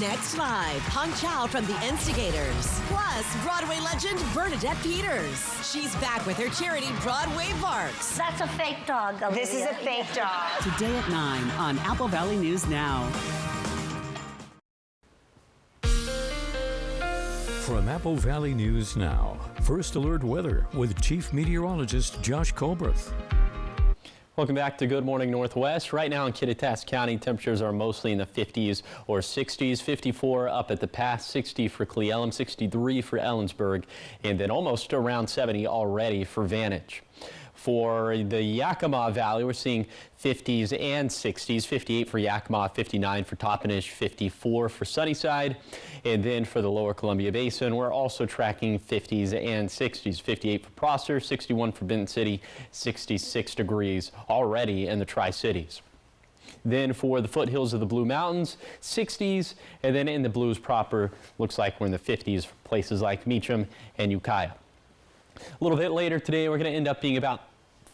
Next live, Punch Out from The Instigators. Plus, Broadway legend Bernadette Peters. She's back with her charity Broadway Barks. That's a fake dog, Olivia. This is a fake dog. Today at 9 on Apple Valley News Now. From Apple Valley News Now, First Alert Weather with Chief Meteorologist Josh Colbreth. Welcome back to Good Morning Northwest. Right now in Kittitas County, temperatures are mostly in the 50s or 60s. 54 up at the pass, 60 for Cle Elum, 63 for Ellensburg, and then almost around 70 already for Vantage. For the Yakima Valley, we're seeing 50s and 60s, 58 for Yakima, 59 for Toppenish, 54 for Sunnyside. And then for the lower Columbia Basin, we're also tracking 50s and 60s, 58 for Prosser, 61 for Benton City, 66 degrees already in the Tri-Cities. Then for the foothills of the Blue Mountains, 60s, and then in the Blues proper, looks like we're in the 50s for places like Meacham and Ukiah. A little bit later today, we're going to end up being about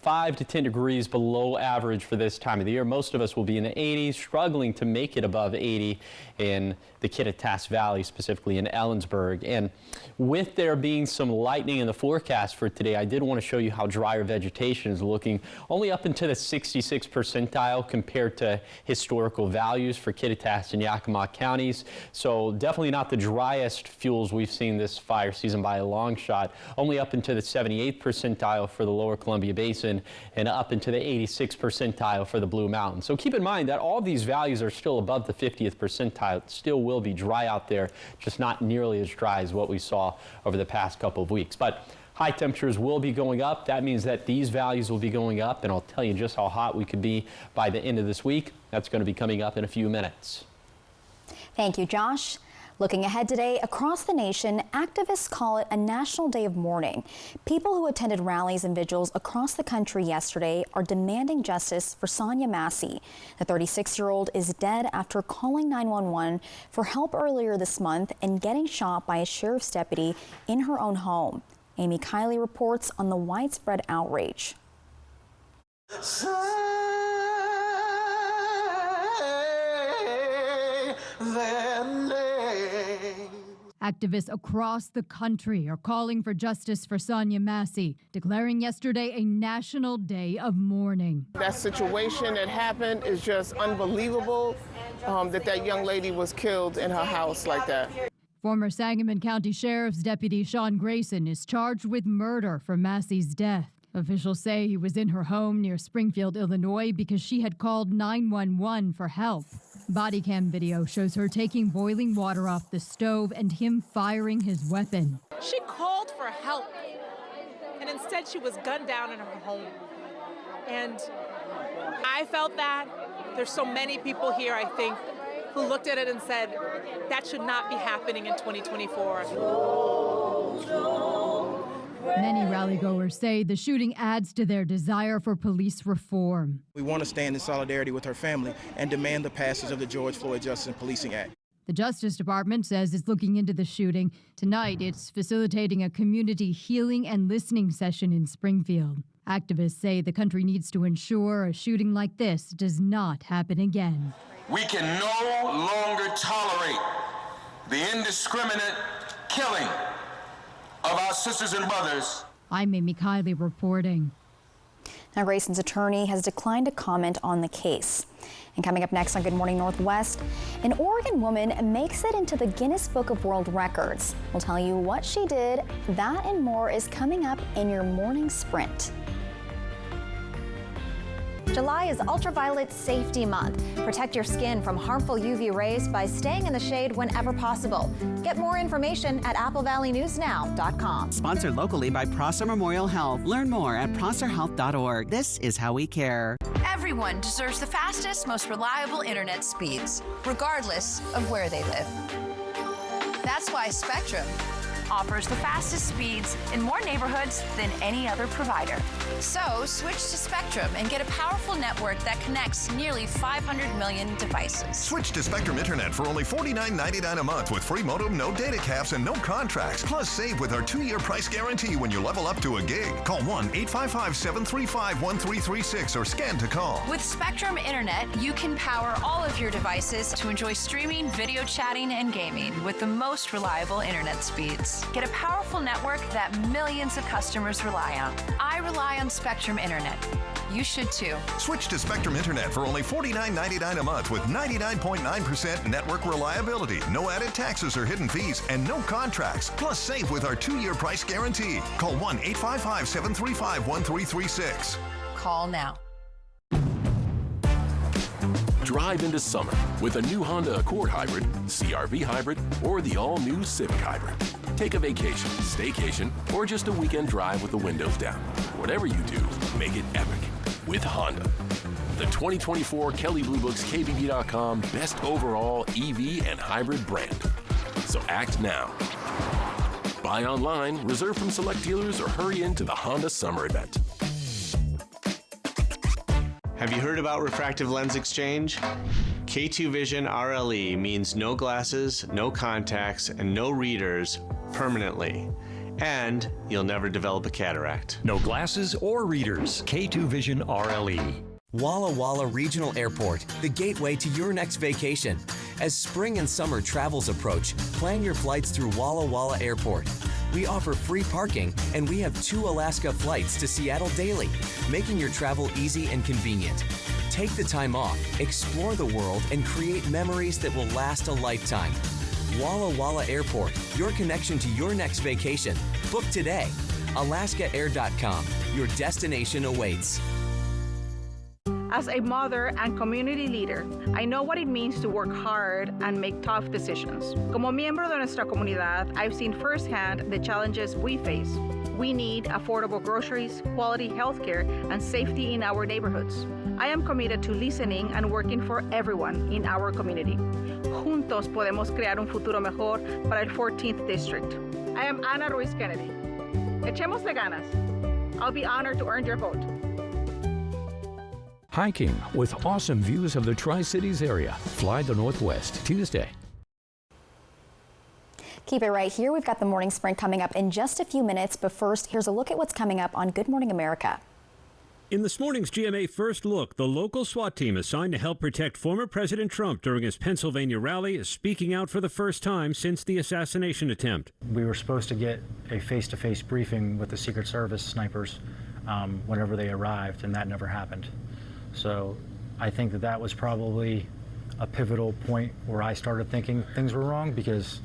5 to 10 degrees below average for this time of the year. Most of us will be in the 80s, struggling to make it above 80 in the Kittitas Valley, specifically in Ellensburg. And with there being some lightning in the forecast for today, I did want to show you how drier vegetation is looking, only up into the 66th percentile compared to historical values for Kittitas and Yakima counties. So definitely not the driest fuels we've seen this fire season by a long shot, only up into the 78th percentile for the lower Columbia Basin and up into the 86th percentile for the Blue Mountains. So keep in mind that all these values are still above the 50th percentile. It still will be dry out there, just not nearly as dry as what we saw over the past couple of weeks. But high temperatures will be going up. That means that these values will be going up, and I'll tell you just how hot we could be by the end of this week. That's going to be coming up in a few minutes. Thank you, Josh. Looking ahead today, across the nation, activists call it a national day of mourning. People who attended rallies and vigils across the country yesterday are demanding justice for Sonia Massey. The 36-year-old is dead after calling 911 for help earlier this month and getting shot by a sheriff's deputy in her own home. Amy Kiley reports on the widespread outrage. Activists across the country are calling for justice for Sonia Massey, declaring yesterday a national day of mourning. That situation that happened is just unbelievable, that young lady was killed in her house like that. Former Sangamon County Sheriff's Deputy Sean Grayson is charged with murder for Massey's death. Officials say he was in her home near Springfield, Illinois, because she had called 911 for help. Body cam video shows her taking boiling water off the stove and him firing his weapon. She called for help, and instead she was gunned down in her home. And I felt that. There's so many people here, I think, who looked at it and said, that should not be happening in 2024. Many rallygoers say the shooting adds to their desire for police reform. We want to stand in solidarity with her family and demand the passage of the George Floyd Justice and Policing Act. The Justice Department says it's looking into the shooting. Tonight, it's facilitating a community healing and listening session in Springfield. Activists say the country needs to ensure a shooting like this does not happen again. We can no longer tolerate the indiscriminate killing of our sisters and brothers. I'm Amy Kiley reporting. Now, Grayson's attorney has declined to comment on the case. And coming up next on Good Morning Northwest, an Oregon woman makes it into the Guinness Book of World Records. We'll tell you what she did. That and more is coming up in your morning sprint. July is Ultraviolet Safety Month. Protect your skin from harmful UV rays by staying in the shade whenever possible. Get more information at applevalleyNewsNow.com. Sponsored locally by Prosser Memorial Health. Learn more at prosserhealth.org. This is how we care. Everyone deserves the fastest, most reliable internet speeds, regardless of where they live. That's why Spectrum offers the fastest speeds in more neighborhoods than any other provider. So switch to Spectrum and get a powerful network that connects nearly 500 million devices. Switch to Spectrum Internet for only $49.99 a month with free modem, no data caps, and no contracts. Plus, save with our 2-year price guarantee when you level up to a gig. Call 1-855-735-1336 or scan to call. With Spectrum Internet, you can power all of your devices to enjoy streaming, video chatting, and gaming with the most reliable internet speeds. Get a powerful network that millions of customers rely on. I rely on Spectrum Internet. You should too. Switch to Spectrum Internet for only $49.99 a month with 99.9% network reliability, no added taxes or hidden fees, and no contracts. Plus, save with our 2-year price guarantee. Call 1-855-735-1336. Call now. Drive into summer with a new Honda Accord Hybrid, CR-V Hybrid, or the all-new Civic Hybrid. Take a vacation, staycation, or just a weekend drive with the windows down. Whatever you do, make it epic with Honda. The 2024 Kelley Blue Book's KBB.com Best Overall EV and Hybrid Brand. So act now. Buy online, reserve from select dealers, or hurry into the Honda Summer Event. Have you heard about refractive lens exchange? K2 Vision RLE means no glasses, no contacts, and no readers permanently. And you'll never develop a cataract. No glasses or readers. K2 Vision RLE. Walla Walla Regional Airport, the gateway to your next vacation. As spring and summer travels approach, plan your flights through Walla Walla Airport. We offer free parking, and we have 2 Alaska flights to Seattle daily, making your travel easy and convenient. Take the time off, explore the world, and create memories that will last a lifetime. Walla Walla Airport, your connection to your next vacation. Book today. AlaskaAir.com. Your destination awaits. As a mother and community leader, I know what it means to work hard and make tough decisions. Como miembro de nuestra comunidad, I've seen firsthand the challenges we face. We need affordable groceries, quality healthcare, and safety in our neighborhoods. I am committed to listening and working for everyone in our community. Juntos podemos crear un futuro mejor para el 14th District. I am Ana Ruiz Kennedy. Echémosle ganas. I'll be honored to earn your vote. Hiking with awesome views of the Tri-Cities area. Fly the Northwest Tuesday. Keep it right here. We've got the morning sprint coming up in just a few minutes. But first, here's a look at what's coming up on Good Morning America. In this morning's GMA First Look, the local SWAT team assigned to help protect former President Trump during his Pennsylvania rally is speaking out for the first time since the assassination attempt. We were supposed to get a face-to-face briefing with the Secret Service snipers whenever they arrived, and that never happened. So I think that was probably a pivotal point where I started thinking things were wrong, because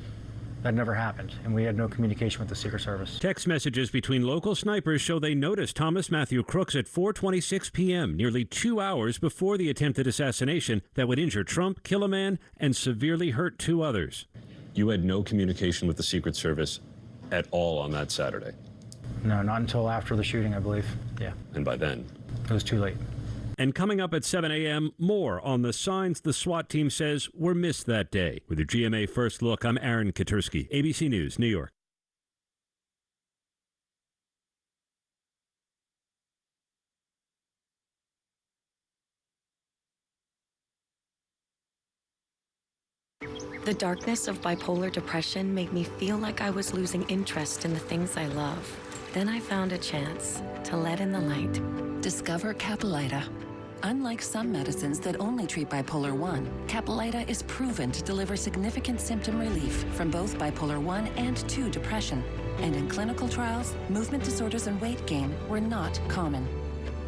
that never happened, and we had no communication with the Secret Service. Text messages between local snipers show they noticed Thomas Matthew Crooks at 4:26 p.m., nearly 2 hours before the attempted assassination that would injure Trump, kill a man, and severely hurt 2 others. You had no communication with the Secret Service at all on that Saturday? No, not until after the shooting, I believe. Yeah. And by then? It was too late. And coming up at 7 a.m., more on the signs the SWAT team says were missed that day. With the GMA First Look, I'm Aaron Katersky, ABC News, New York. The darkness of bipolar depression made me feel like I was losing interest in the things I love. Then I found a chance to let in the light. Discover Caplyta. Unlike some medicines that only treat bipolar 1, Caplyta is proven to deliver significant symptom relief from both bipolar 1 and 2 depression. And in clinical trials, movement disorders and weight gain were not common.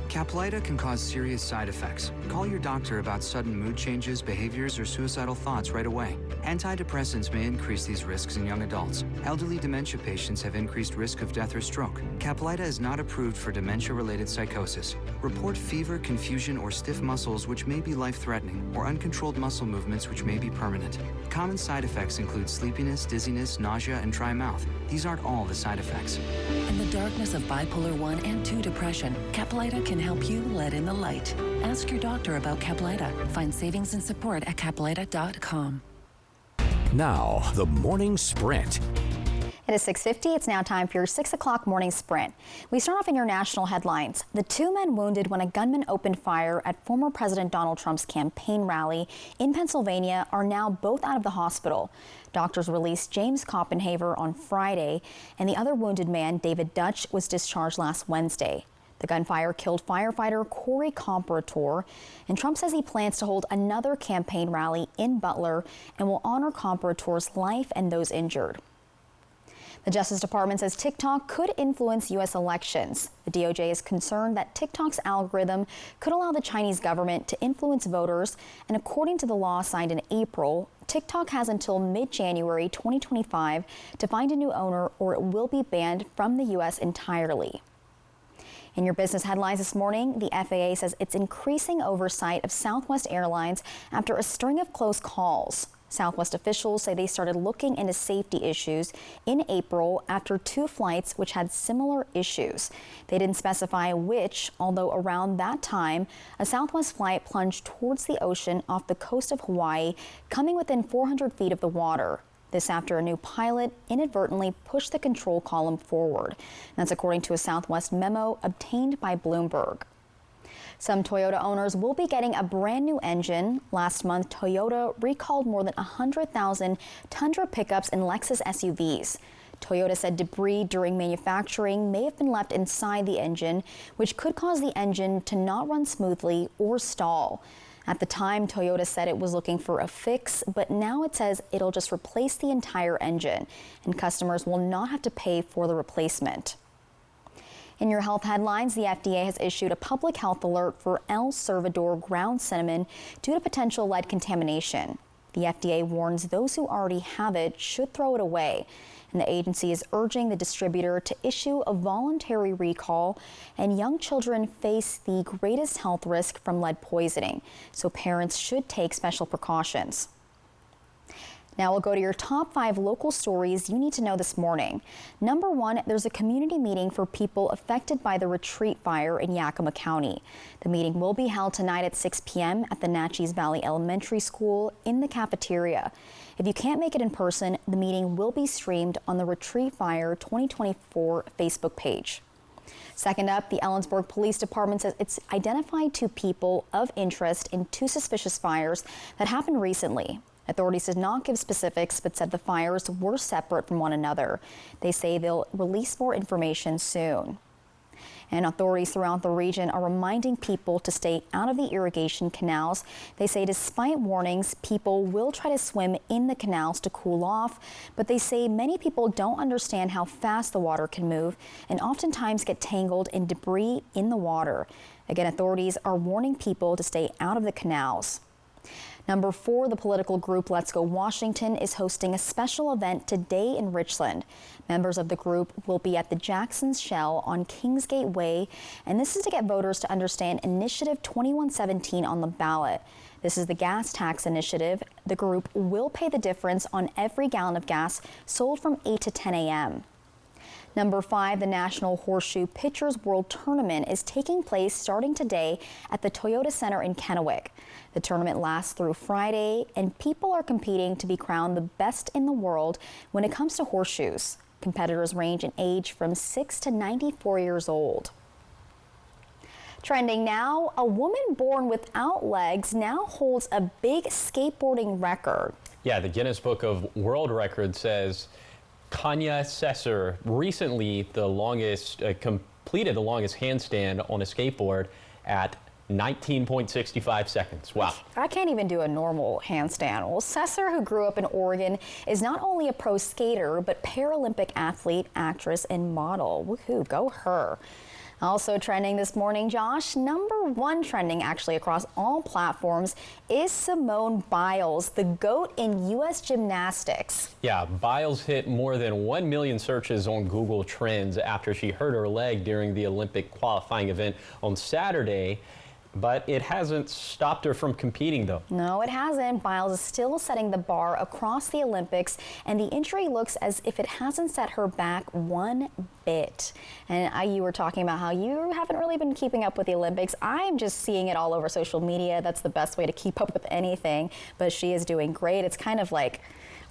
Caplyta can cause serious side effects. Call your doctor about sudden mood changes, behaviors, or suicidal thoughts right away. Antidepressants may increase these risks in young adults. Elderly dementia patients have increased risk of death or stroke. Caplyta is not approved for dementia-related psychosis. Report fever, confusion, or stiff muscles which may be life-threatening, or uncontrolled muscle movements which may be permanent. Common side effects include sleepiness, dizziness, nausea, and dry mouth. These aren't all the side effects. In the darkness of bipolar 1 and 2 depression, Caplyta can help you let in the light. Ask your doctor about Caplyta. Find savings and support at caplyta.com. Now, the morning sprint. It is 6:50. It's now time for your 6 o'clock morning sprint. We start off in your national headlines. The 2 men wounded when a gunman opened fire at former President Donald Trump's campaign rally in Pennsylvania are now both out of the hospital. Doctors released James Koppenhaver on Friday, and the other wounded man, David Dutch, was discharged last Wednesday. The gunfire killed firefighter Corey Comparator, and Trump says he plans to hold another campaign rally in Butler and will honor Comparator's life and those injured. The Justice Department says TikTok could influence U.S. elections. The DOJ is concerned that TikTok's algorithm could allow the Chinese government to influence voters, and according to the law signed in April, TikTok has until mid-January 2025 to find a new owner, or it will be banned from the U.S. entirely. In your business headlines this morning, the FAA says it's increasing oversight of Southwest Airlines after a string of close calls. Southwest officials say they started looking into safety issues in April after 2 flights which had similar issues. They didn't specify which, although around that time, a Southwest flight plunged towards the ocean off the coast of Hawaii, coming within 400 feet of the water. This after a new pilot inadvertently pushed the control column forward. That's according to a Southwest memo obtained by Bloomberg. Some Toyota owners will be getting a brand new engine. Last month, Toyota recalled more than 100,000 Tundra pickups and Lexus SUVs. Toyota said debris during manufacturing may have been left inside the engine, which could cause the engine to not run smoothly or stall. At the time, Toyota said it was looking for a fix, but now it says it'll just replace the entire engine, and customers will not have to pay for the replacement. In your health headlines, the FDA has issued a public health alert for El Salvador ground cinnamon due to potential lead contamination. The FDA warns those who already have it should throw it away, and the agency is urging the distributor to issue a voluntary recall, and young children face the greatest health risk from lead poisoning, so parents should take special precautions. Now we'll go to your top 5 local stories you need to know this morning. Number 1, there's a community meeting for people affected by the Retreat fire in Yakima County. The meeting will be held tonight at 6 p.m. at the Natchez Valley Elementary School in the cafeteria. If you can't make it in person, the meeting will be streamed on the Retreat Fire 2024 Facebook page. Second up, the Ellensburg Police Department says it's identified 2 people of interest in 2 suspicious fires that happened recently. Authorities did not give specifics, but said the fires were separate from one another. They say they'll release more information soon. And authorities throughout the region are reminding people to stay out of the irrigation canals. They say despite warnings, people will try to swim in the canals to cool off, but they say many people don't understand how fast the water can move and oftentimes get tangled in debris in the water. Again, authorities are warning people to stay out of the canals. Number 4, the political group Let's Go Washington is hosting a special event today in Richland. Members of the group will be at the Jackson's Shell on Kingsgate Way, and this is to get voters to understand Initiative 2117 on the ballot. This is the gas tax initiative. The group will pay the difference on every gallon of gas sold from 8 to 10 a.m. Number 5, the National Horseshoe Pitchers World Tournament is taking place starting today at the Toyota Center in Kennewick. The tournament lasts through Friday, and people are competing to be crowned the best in the world when it comes to horseshoes. Competitors range in age from 6 to 94 years old. Trending now, a woman born without legs now holds a big skateboarding record. Yeah, the Guinness Book of World Records says Kanya Sesser recently completed the longest handstand on a skateboard at 19.65 seconds. Wow. I can't even do a normal handstand. Well, Sesser, who grew up in Oregon, is not only a pro skater, but Paralympic athlete, actress, and model. Woohoo, go her. Also trending this morning, Josh, number 1 trending actually across all platforms is Simone Biles, the GOAT in U.S. gymnastics. Yeah, Biles hit more than 1 million searches on Google Trends after she hurt her leg during the Olympic qualifying event on Saturday. But it hasn't stopped her from competing, though. No, it hasn't. Biles is still setting the bar across the Olympics, and the injury looks as if it hasn't set her back one bit. And you were talking about how you haven't really been keeping up with the Olympics. I'm just seeing it all over social media. That's the best way to keep up with anything. But she is doing great. It's kind of like,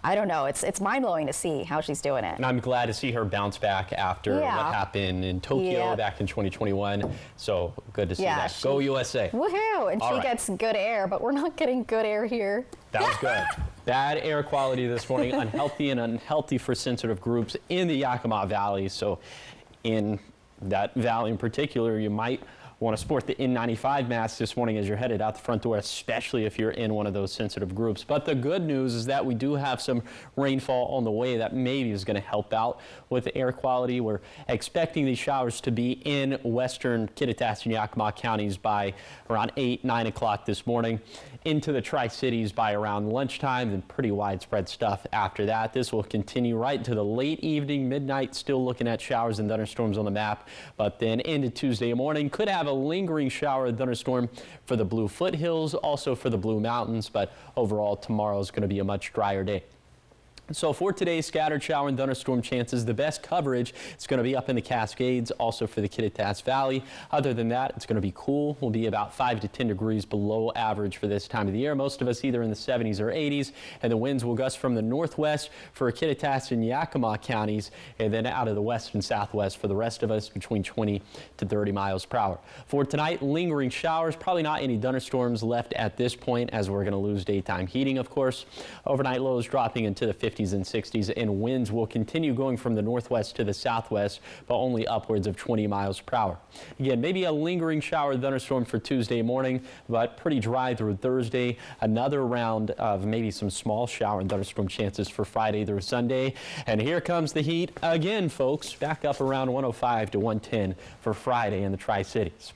I don't know, it's mind-blowing to see how she's doing it. And I'm glad to see her bounce back after what happened in Tokyo back in 2021. So good to see that. Go USA. Woohoo! And she gets good air, but we're not getting good air here. That was good. Bad air quality this morning, unhealthy for sensitive groups in the Yakima Valley. So in that valley in particular, you might want to sport the N95 mask this morning as you're headed out the front door, especially if you're in one of those sensitive groups. But the good news is that we do have some rainfall on the way that maybe is going to help out with the air quality. We're expecting these showers to be in western Kittitas and Yakima counties by around 8, 9 o'clock this morning, into the Tri-Cities by around lunchtime, and pretty widespread stuff after that. This will continue right into the late evening, midnight, still looking at showers and thunderstorms on the map, but then into Tuesday morning, could have a lingering shower and thunderstorm for the Blue Foothills, also for the Blue Mountains, but overall tomorrow is going to be a much drier day. So for today's scattered shower and thunderstorm chances, the best coverage is going to be up in the Cascades, also for the Kittitas Valley. Other than that, it's going to be cool. We'll be about 5 to 10 degrees below average for this time of the year. Most of us either in the 70s or 80s, and the winds will gust from the northwest for Kittitas and Yakima counties, and then out of the west and southwest for the rest of us between 20 to 30 miles per hour. For tonight, lingering showers, probably not any thunderstorms left at this point, as we're going to lose daytime heating, of course. Overnight lows dropping into the 50s and 60s, and winds will continue going from the northwest to the southwest, but only upwards of 20 miles per hour. Again, maybe a lingering shower thunderstorm for Tuesday morning, but pretty dry through Thursday. Another round of maybe some small shower and thunderstorm chances for Friday through Sunday. And here comes the heat again, folks, back up around 105 to 110 for Friday in the Tri-Cities.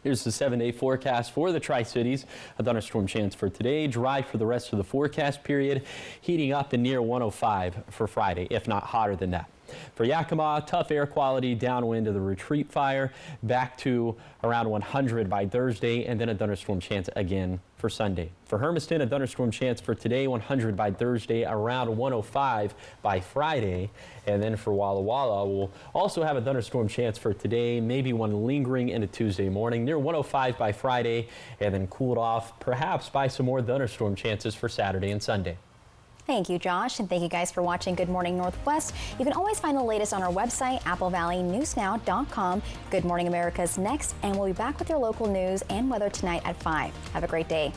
Here's the 7-day forecast for the Tri-Cities. A thunderstorm chance for today, dry for the rest of the forecast period, heating up to near 105 for Friday, if not hotter than that. For Yakima, tough air quality, downwind of the retreat fire, back to around 100 by Thursday, and then a thunderstorm chance again for Sunday. For Hermiston, a thunderstorm chance for today, 100 by Thursday, around 105 by Friday. And then for Walla Walla, we'll also have a thunderstorm chance for today, maybe one lingering into Tuesday morning, near 105 by Friday, and then cooled off perhaps by some more thunderstorm chances for Saturday and Sunday. Thank you, Josh, and thank you guys for watching Good Morning Northwest. You can always find the latest on our website, applevalley.newsnow.com. Good Morning America's next, and we'll be back with your local news and weather tonight at 5. Have a great day.